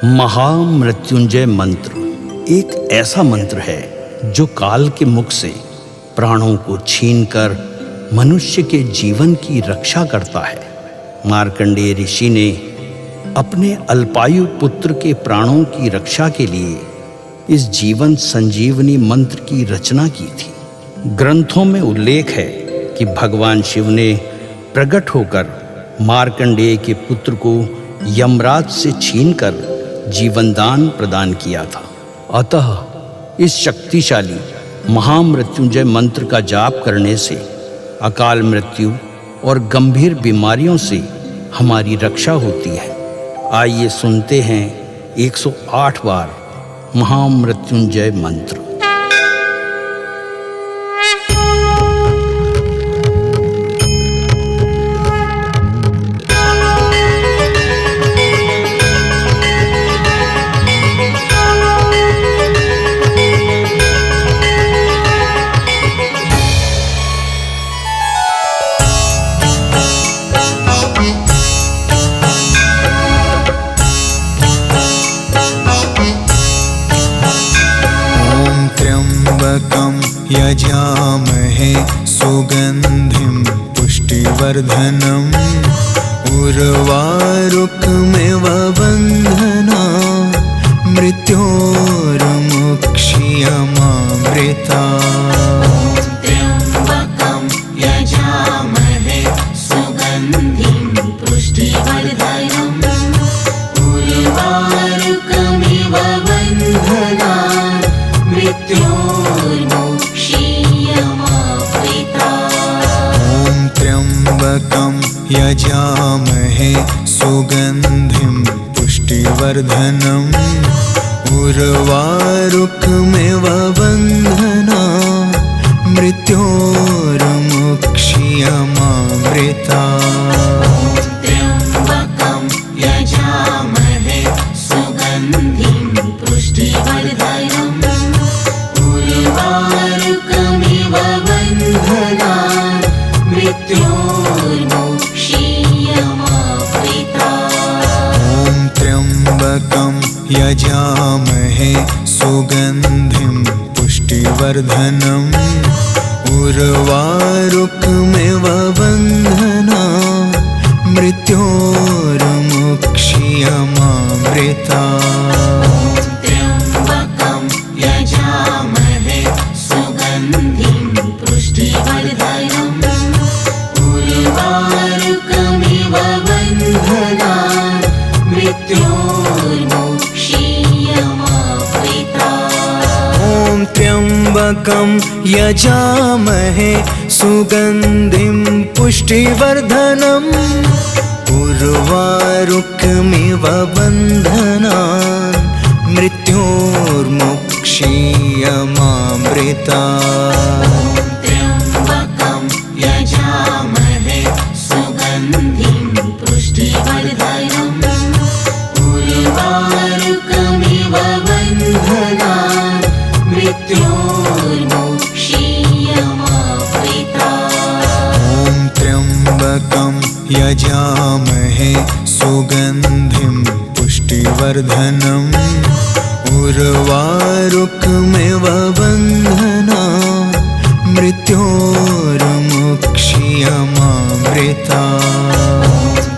महामृत्युंजय मंत्र एक ऐसा मंत्र है जो काल के मुख से प्राणों को छीनकर मनुष्य के जीवन की रक्षा करता है। मार्कंडेय ऋषि ने अपने अल्पायु पुत्र के प्राणों की रक्षा के लिए इस जीवन संजीवनी मंत्र की रचना की थी। ग्रंथों में उल्लेख है कि भगवान शिव ने प्रकट होकर मार्कंडेय के पुत्र को यमराज से छीनकर जीवनदान प्रदान किया था। अतः इस शक्तिशाली महामृत्युंजय मंत्र का जाप करने से अकाल मृत्यु और गंभीर बीमारियों से हमारी रक्षा होती है। आइए सुनते हैं 108 बार महामृत्युंजय मंत्र। यजामहे सुगंधिं पुष्टिवर्धनम् उर्वारुकमिव बन्धना मृत्योर्मुक्षीयमामृता। त्र्यम्बकं यजामहे सुगन्धिं पुष्टिवर्धनम् उर्वारुकमिव बन्धना त्र्यम्बकं यजामहे सुगन्धिं पुष्टिवर्धनम् उर्वारुकमिव बन्धना मृत्योर्मुक्षीयमामृता। त्र्यम्बकं यजामहे सुगन्धिं पुष्टिवर्धनम् उर्वारुकमिव बन्धना मृत्योर्मुक्षीयमामृता। त्र्यम्बकं यजामहे सुगन्धिं पुष्टिवर्धनम् उर्वारुकमिव बन्धना मृत्योर्मुक्षीयमामृता। त्र्यम्बकं यजामहे सुगन्धिं पुष्टिवर्धनम् उर्वारुकमिव बन्धना मृत्योर्मुक्षीयमामृता। त्र्यम्बकं यजामहे सुगन्धिं पुष्टिवर्धनम् उर्वारुकमिव बन्धना मृत्योर्मुक्षीयमामृता। त्र्यम्बकं यजामहे सुगन्धिं पुष्टिवर्धनम् उर्वारुकमिव बन्धना मृत्योर्मुक्षीयमामृता। त्र्यम्बकं यजामहे सुगन्धिं पुष्टिवर्धनम् उर्वारुकमिव बन्धना मृत्योर्मुक्षीयमामृता।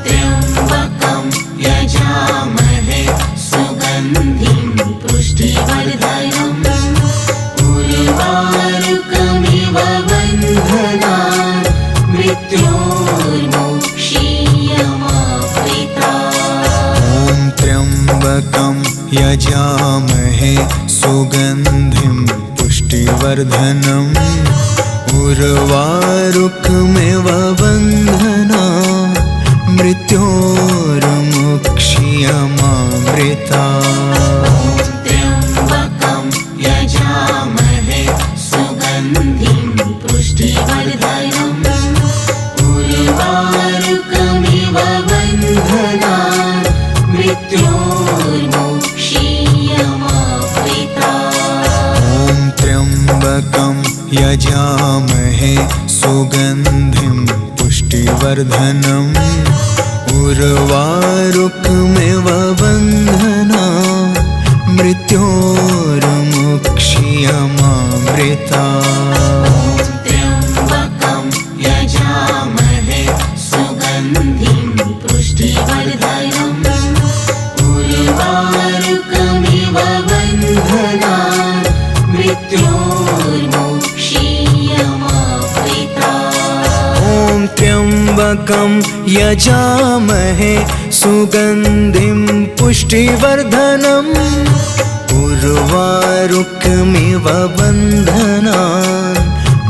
त्र्यम्बकं यजामहे सुगन्धिं पुष्टिवर्धनम् उर्वारुकमिव बन्धना मृत्योर्मुक्षीयमामृता। त्र्यम्बकं यजामहे सुगन्धिं पुष्टिवर्धनम् उर्वारुकमिव बन्धना मृत्योर्मुक्षीयमामृता। त्र्यम्बकं यजामहे सुगन्धिं पुष्टिवर्धनम् उर्वारुकमिव बन्धना मृत्योर्मुक्षीयमामृता। त्र्यम्बकं यजामहे सुगन्धिं पुष्टिवर्धनम् उर्वारुकमिव बन्धना मृत्योर्मुक्षीयमामृता त्र्यम्बकं यजामहे सुगन्धिं पुष्टिवर्धनम् उर्वारुकमिव बन्धनान् मृत्योर्मुक्षीयमामृता ॐ त्र्यम्बकं यजामहे सुगन्धिं पुष्टिवर्धनम् उर्वारुकमिव बन्धनान्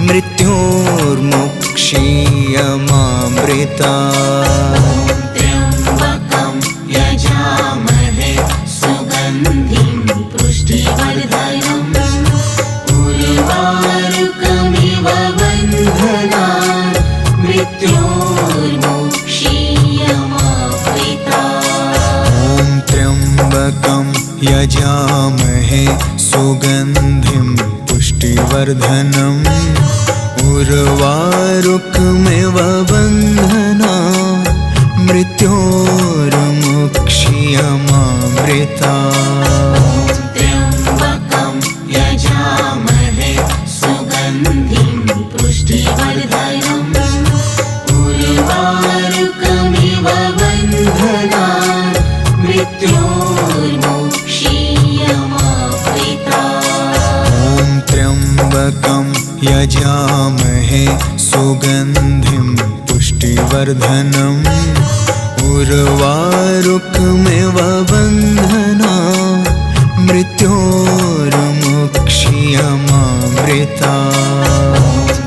मृत्योर्मुक्षीयमामृता त्र्यम्बकं यजामहे सुगन्धिं पुष्टिवर्धनम् उर्वारुकमिव बन्धनान् मृत्योर्मुक्षीयमामृता ॐ त्र्यम्बकं यजामहे सुगन्धिं पुष्टिवर्धनम् उर्वारुकमिव बन्धनान् मृत्योर्मुक्षीयमामृता त्र्यम्बकं यजामहे सुगन्धिं पुष्टिवर्धनम् उर्वारुकमिव बन्धनान् मृत्योर्मुक्षीयमामृता ॐ त्र्यम्बकं यजामहे सुगन्धिं पुष्टिवर्धनम् उर्वारुकमिव बन्धनान् मृत्योर्मुक्षीयमामृता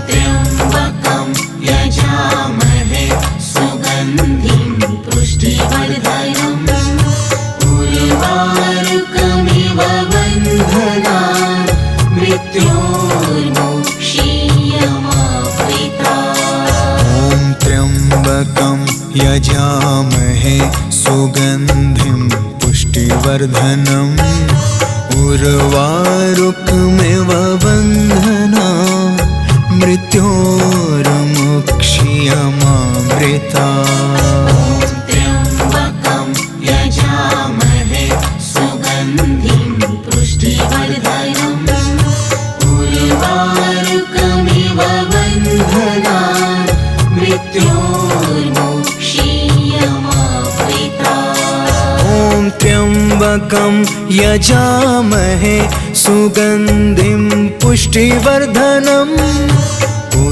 त्र्यम्बकं यजामहे सुगन्धिं पुष्टिवर्धनम् उर्वारुकमिव बन्धनान् मृत्योर्मुक्षीयमामृता ॐ त्र्यम्बकं यजामहे सुगन्धिं पुष्टिवर्धनम् उर्वारुकमिव बन्धनान् मृत्योर्मुक्षीयमामृता त्र्यम्बकं यजामहे सुगन्धिं पुष्टिवर्धनम् उर्वारुकमिव बन्धनान् मृत्योर्मुक्षीयमामृता ॐ त्र्यम्बकं यजामहे सुगन्धिं पुष्टिवर्धनम्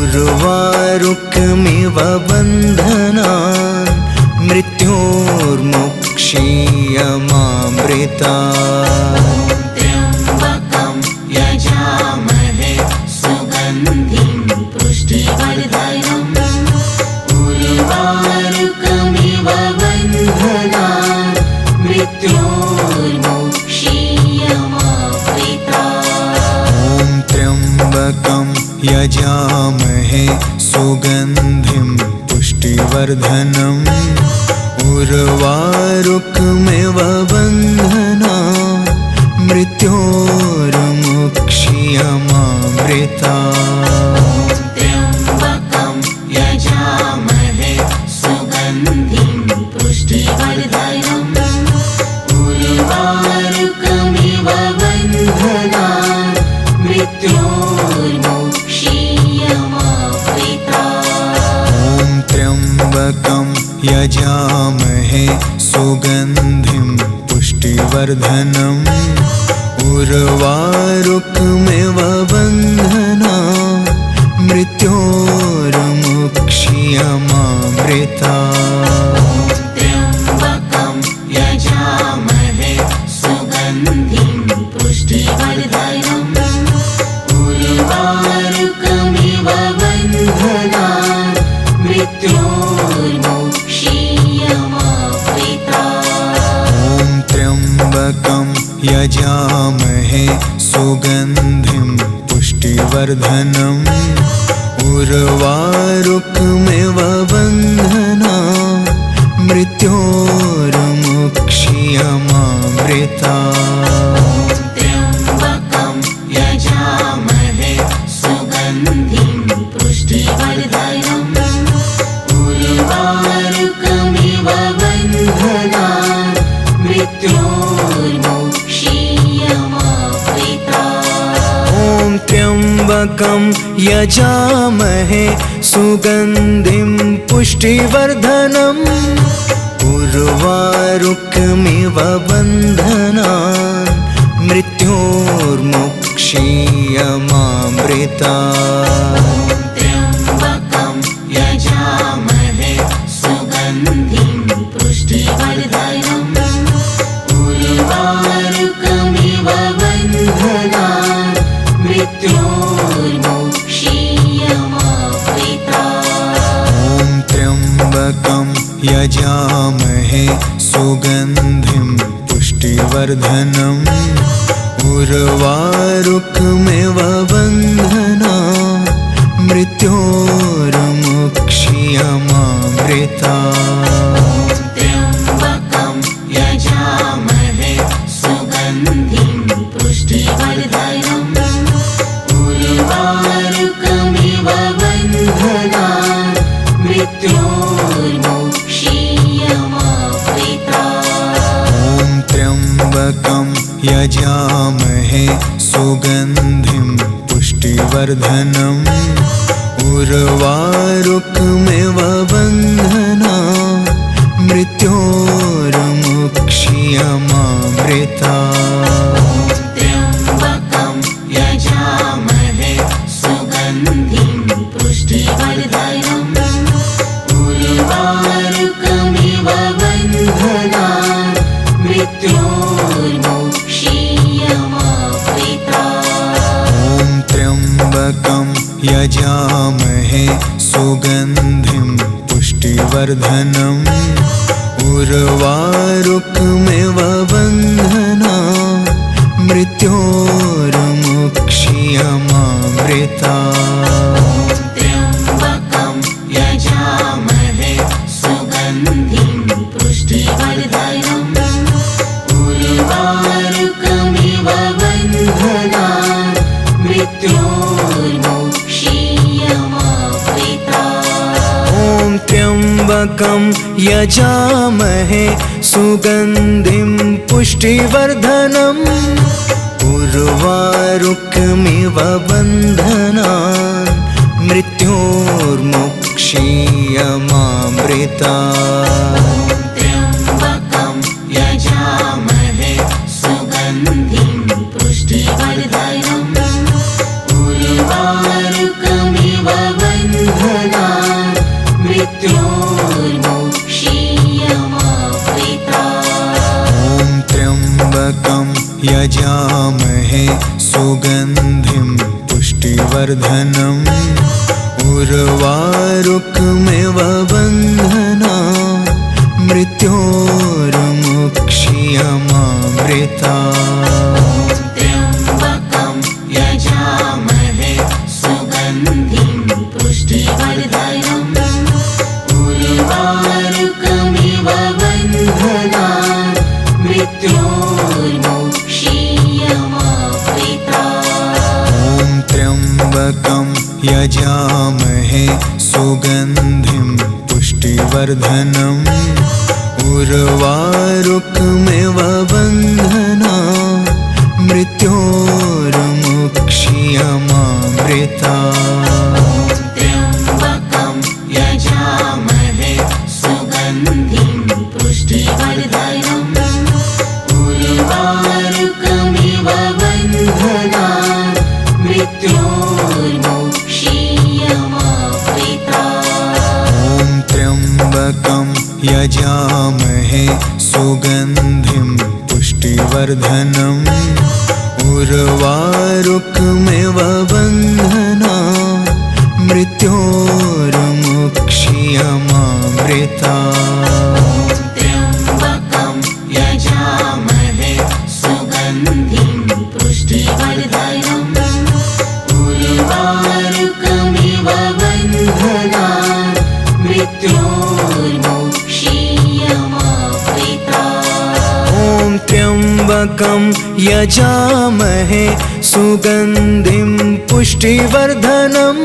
उर्वारुकमिव बन्धनान् मृत्योर्मुक्षीयमामृता त्र्यम्बकं यजामहे सुगन्धिं पुष्टिवर्धनम् उर्वारुकमिव बन्धनान् मृत्योर्मुक्षीयमामृता ॐ त्र्यम्बकं यजामहे सुगन्धिं पुष्टिवर्धनम् उर्वारुकमिव बन्धनान् मृत्योर्मुक्षीयमामृता त्र्यम्बकं यजामहे सुगन्धिं पुष्टिवर्धनम् उर्वारुकमिव बन्धनान् मृत्योर्मुक्षीयमामृता ॐ त्र्यम्बकं यजामहे सुगन्धिं पुष्टिवर्धनम् उर्वारुकमिव बन्धनान् मृत्योर्मुक्षीयमामृता त्र्यम्बकं यजामहे सुगन्धिं पुष्टिवर्धनम् उर्वारुकमिव बन्धनान् मृत्योर्मुक्षीयमामृता ॐ त्र्यम्बकं यजामहे सुगन्धिं पुष्टिवर्धनम् उर्वारुकमिव बन्धनान् मृत्योर्मुक्षीयमामृता त्र्यम्बकं यजामहे सुगन्धिं पुष्टिवर्धनम् उर्वारुकमिव त्र्यम्बकं यजामहे सुगन्धिं पुष्टिवर्धनम् उर्वारुकमिव बन्धनान् मृत्योर्मुक्षीयमामृतात्। त्र्यम्बकं यजामहे सुगन्धिं पुष्टिवर्धनम् उर्वारुकमिव बन्धनान् मृत्योर्मुक्षीयमामृतात्। ॐ त्र्यम्बकं यजामहे सुगन्धिं पुष्टिवर्धनम् उर्वारुकमिव बन्धनान् मृत्योर्मुक्षीयमामृतात्। त्र्यम्बकं यजामहे सुगन्धिं पुष्टिवर्धनम् उर्वारुकमिव बन्धनान् मृत्योर्मुक्षीयमामृतात्। ॐ त्र्यम्बकं यजामहे सुगन्धिं पुष्टिवर्धनम् उर्वारुकमिव बन्धनान् मृत्योर्मुक्षीयमामृतात्। त्र्यम्बकं यजामहे सुगन्धिं पुष्टिवर्धनम् उर्वारुकमिव बन्धनान् मृत्योर्मुक्षीयमामृतात्। ॐ त्र्यम्बकं यजामहे सुगन्धिं पुष्टिवर्धनम् उर्वारुकमिव बन्धनान् मृत्योर्मुक्षीयमामृतात्। त्र्यम्बकं यजामहे सुगन्धिं पुष्टिवर्धनम् उर्वारुकमिव बन्धनान् मृत्योर्मुक्षीयमामृतात्। ॐ त्र्यम्बकं यजामहे सुगन्धिं पुष्टिवर्धनम् उर्वारुकमिव बन्धनान् मृत्योर्मुक्षीयमामृतात्। त्र्यम्बकं यजामहे सुगन्धिं पुष्टिवर्धनम् उर्वारुकमिव बन्धनान् मृत्योर्मुक्षीयमामृतात्। ॐ त्र्यम्बकं यजामहे सुगन्धिं पुष्टिवर्धनम् उर्वारुकमिव बन्धनान् मृत्योर्मुक्षीयमामृतात्। त्र्यम्बकं यजामहे सुगन्धिं पुष्टिवर्धनम् उर्वारुकमिव बन्धनान् मृत्योर्मुक्षीयमामृतात्। ॐ त्र्यम्बकं यजामहे सुगन्धिं पुष्टिवर्धनम् उर्वारुकमिव बन्धनान् मृत्योर्मुक्षीयमामृतात्। त्र्यम्बकं यजामहे सुगन्धिं पुष्टिवर्धनम् उर्वारुकमिव बन्धनान् मृत्योर्मुक्षीयमामृतात्। ॐ त्र्यम्बकं यजामहे सुगन्धिं पुष्टिवर्धनम् उर्वारुकमिव बन्धनान् मृत्योर्मुक्षीयमामृतात्। त्र्यम्बकं यजामहे सुगन्धिं पुष्टिवर्धनम् उर्वारुकमिव बन्धनान् मृत्योर्मुक्षीयमामृतात्। ॐ त्र्यम्बकं यजामहे सुगन्धिं पुष्टिवर्धनम्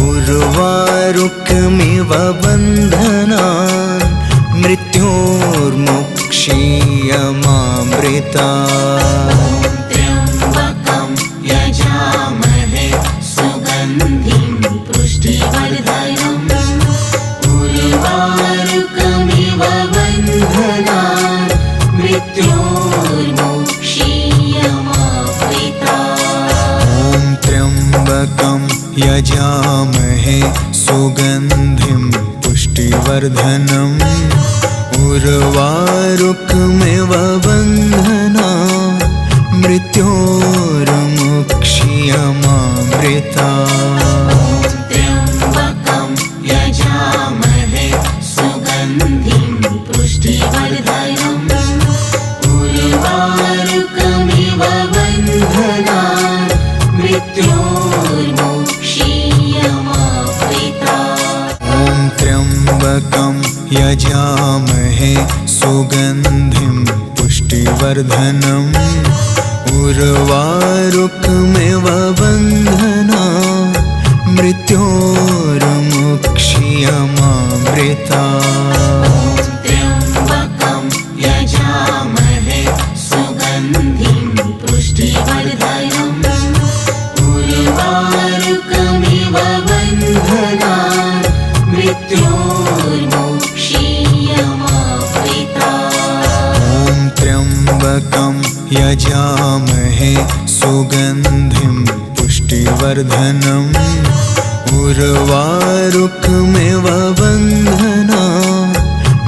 उर्वारुकमिव बन्धनान् मृत्योर्मुक्षीयमामृतात्। त्र्यम्बकं यजामहे यजामहे सुगन्धिं पुष्टिवर्धनम् उर्वारुकमिव बन्धनान् मृत्योर्मुक्ष्यमामृतात्। त्र्यम्बकं यजामहे सुगन्धिं पुष्टिवर्धनम् उर्वारुकमिव बन्धनान् मृत्योर्मुक्ष्यमामृतात्। ॐ त्र्यम्बकं यजामहे सुगन्धिं पुष्टिवर्धनम् उर्वारुकमिव बन्धनान् मृत्योर्मुक्ष्यमामृतात्। त्र्यम्बकं यजामहे सुगन्धिं पुष्टिवर्धनम् उर्वारुकमिव बन्धनान् मृत्योर्मुक्ष्यमामृतात्। ॐ त्र्यम्बकं यजामहे सुगन्धिं पुष्टिवर्धनम् उर्वारुकमिव बन्धनान्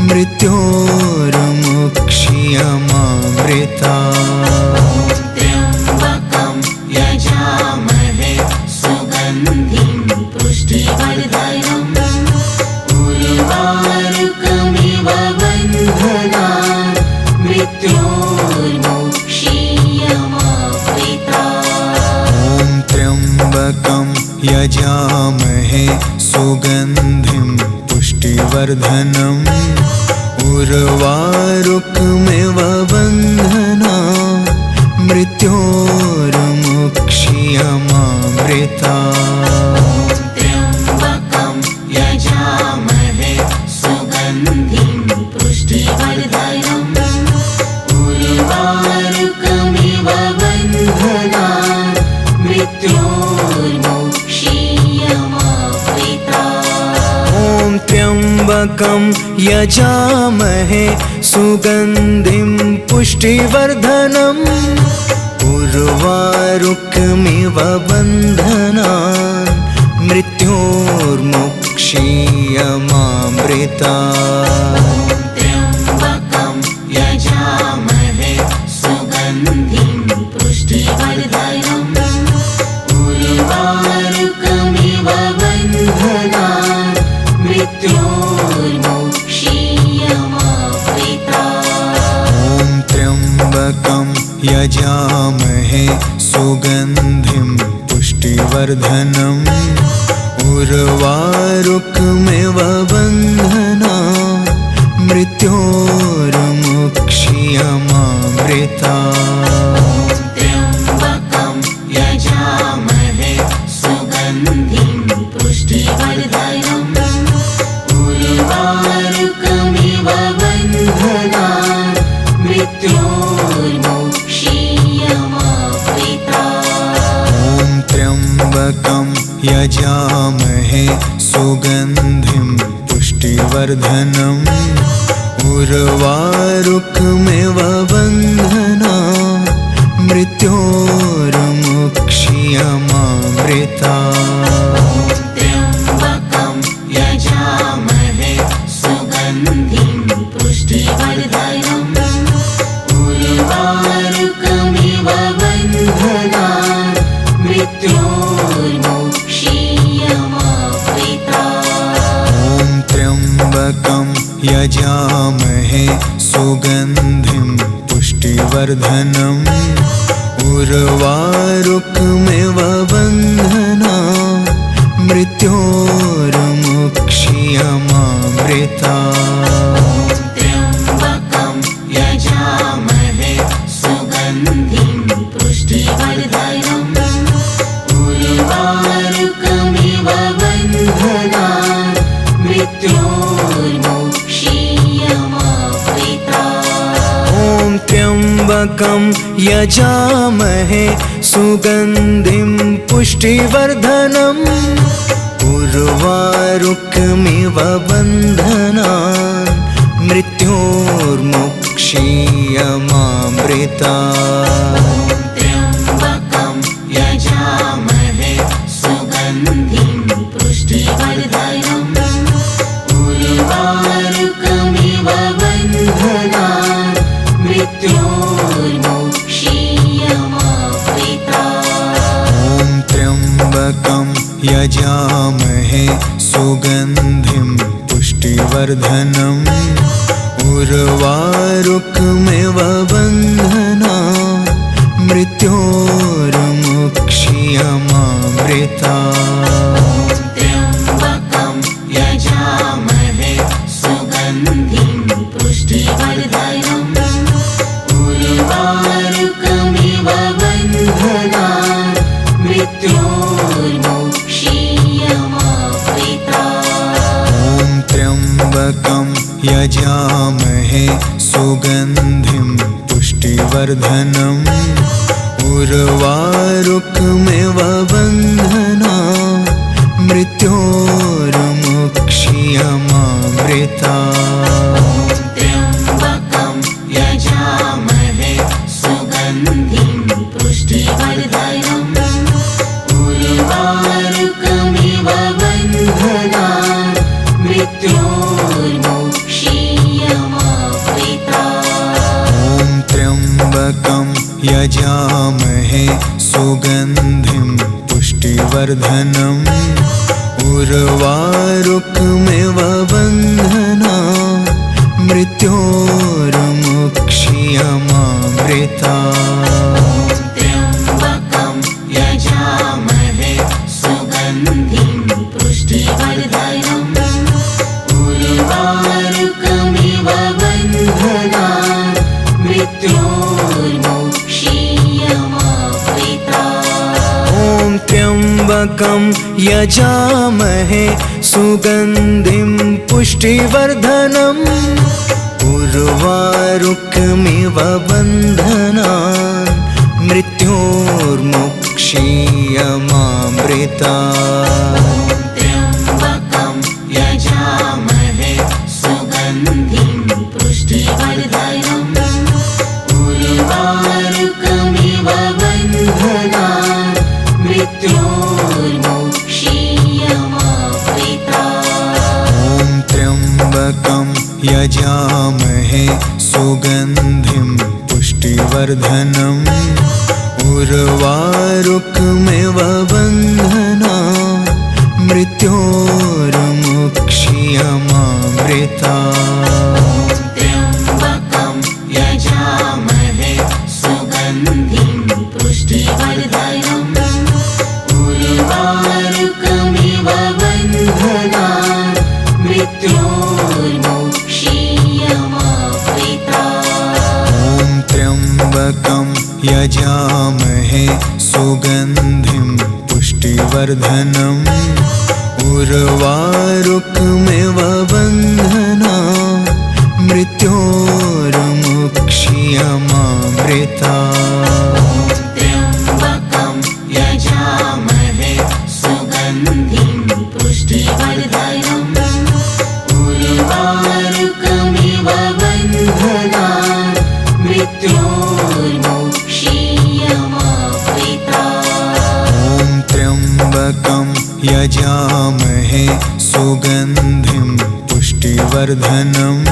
मृत्योर्मुक्ष्यमामृतात्। त्र्यम्बकं यजामहे सुगन्धिं पुष्टिवर्धनम् उर्वारुकमिव बन्धनान् मृत्योर्मुक्ष्यमामृतात्। ॐ त्र्यम्बकं यजामहे सुगन्धिं पुष्टिवर्धनम् उर्वारुकमिव बन्धनान् मृत्योर्मुक्ष्यमामृतात्। त्र्यम्बकं यजामहे सुगन्धिं पुष्टिवर्धनम् उर्वारुकमिव बन्धनान् मृत्योर्मुक्ष्यमामृतात्। ॐ त्र्यम्बकं यजामहे सुगन्धिं पुष्टिवर्धनम् उर्वारुकमिव बन्धनान् मृत्योर्मुक्ष्यमामृतात्। त्र्यम्बकं यजामहे सुगन्धिं पुष्टिवर्धनम् उर्वारुकमिव बन्धनान् मृत्योर्मुक्ष्यमामृतात्। ॐ त्र्यम्बकं यजामहे सुगन्धिं पुष्टिवर्धनम् उर्वारुकमिव बन्धनान् मृत्योर्मुक्ष्यमामृतात्। त्र्यम्बकं यजामहे सुगन्धिं पुष्टिवर्धनम् उर्वारुकमिव बन्धनान् मृत्योर्मुक्ष्यमामृतात्। ॐ त्र्यम्बकं यजामहे सुगन्धिं पुष्टिवर्धनम् उर्वारुकमिव बन्धनान् मृत्योर्मुक्ष्यमामृतात्। त्र्यम्बकं यजामहे सुगन्धिं पुष्टिवर्धनम् उर्वारुकमिव बन्धनान् मृत्योर्मुक्ष्यमामृतात्। ॐ त्र्यम्बकं यजामहे सुगन्धिं पुष्टिवर्धनम् उर्वारुकमिव बन्धनान् मृत्योर्मुक्ष्यमामृतात्। त्र्यम्बकं यजामहे सुगन्धिं पुष्टिवर्धनम् उर्वारुकमिव बन्धनान् मृत्योर्मुक्ष्यमामृतात्। ॐ त्र्यम्बकं यजामहे सुगन्धिं पुष्टिवर्धनम् उर्वारुकमिव बन्धनान् मृत्योर्मुक्ष्यमामृतात्। त्र्यम्बकं यजामहे सुगन्धिं पुष्टिवर्धनम् उर्वारुकमिव बन्धनान् मृत्योर्मुक्षीयमामृतात्। त्र्यम्बकं यजामहे सुगन्धिं पुष्टिवर्धनम् उर्वारुकमिव बन्धनान् मृत्योर्मुक्षीयमामृतात्। ॐ त्र्यम्बकं यजामहे सुगन्धिं पुष्टिवर्धनम् उर्वारुकमिव बन्धनान् मृत्योर्मुक्षीयमामृतात्। त्र्यम्बकं यजामहे सुगन्धिं पुष्टिवर्धनम् उर्वारुकमिव बन्धनान् मृत्योर्मुक्षीयमामृतात्। ॐ त्र्यम्बकं यजामहे सुगन्धिं पुष्टिवर्धनम् उर्वारुकमिव बन्धनान् मृत्योर्मुक्षीयमामृतात्। त्र्यम्बकं यजामहे सुगन्धिं पुष्टिवर्धनम् उर्वारुकमिव बन्धनान् मृत्योर्मुक्षीयमामृतात्। ॐ त्र्यम्बकं यजामहे सुगन्धिं पुष्टिवर्धनम् उर्वारुकमिव बन्धनान् मृत्योर्मुक्षीयमामृतात्। त्र्यम्बकं यजामहे सुगन्धिं पुष्टिवर्धनम् उर्वारुकमिव बन्धनान् मृत्योर्मुक्षीयमामृतात्। ॐ त्र्यम्बकं यजामहे सुगन्धिं पुष्टिवर्धनम् उर्वारुकमिव बन्धनान् मृत्योर्मुक्षीयमामृतात्। त्र्यम्बकं यजामहे सुगन्धिं पुष्टिवर्धनम् उर्वारुकमिव बन्धनान् मृत्योर्मुक्षीयमामृतात्। ॐ त्र्यम्बकं यजामहे सुगन्धिं पुष्टिवर्धनम् उर्वारुकमिव बन्धनान् मृत्योर्मुक्षीयमामृतात्। त्र्यम्बकं यजामहे सुगन्धिं पुष्टिवर्धनम् उर्वारुकमिव बन्धनान् मृत्योर्मुक्षीयमामृतात्। ॐ त्र्यम्बकं यजामहे सुगन्धिं पुष्टिवर्धनम्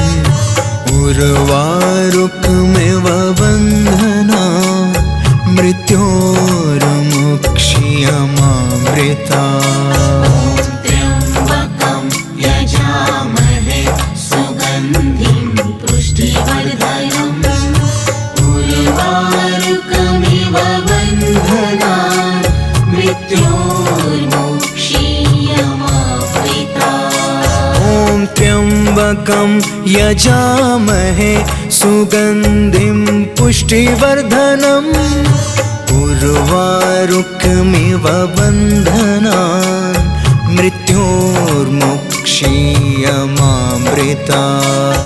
उर्वारुकमिव बन्धनान् मृत्योर्मुक्षीयमामृतात्। त्र्यम्बकं यजामहे सुगन्धिं पुष्टिवर्धनम् उर्वारुकमिव बन्धनान् मृत्योर्मुक्षीयमामृतात्। ॐ त्र्यम्बकं यजामहे सुगन्धिं पुष्टिवर्धनम् उर्वारुकमिव बन्धनान् मृत्योर्मुक्षीयमामृतात्।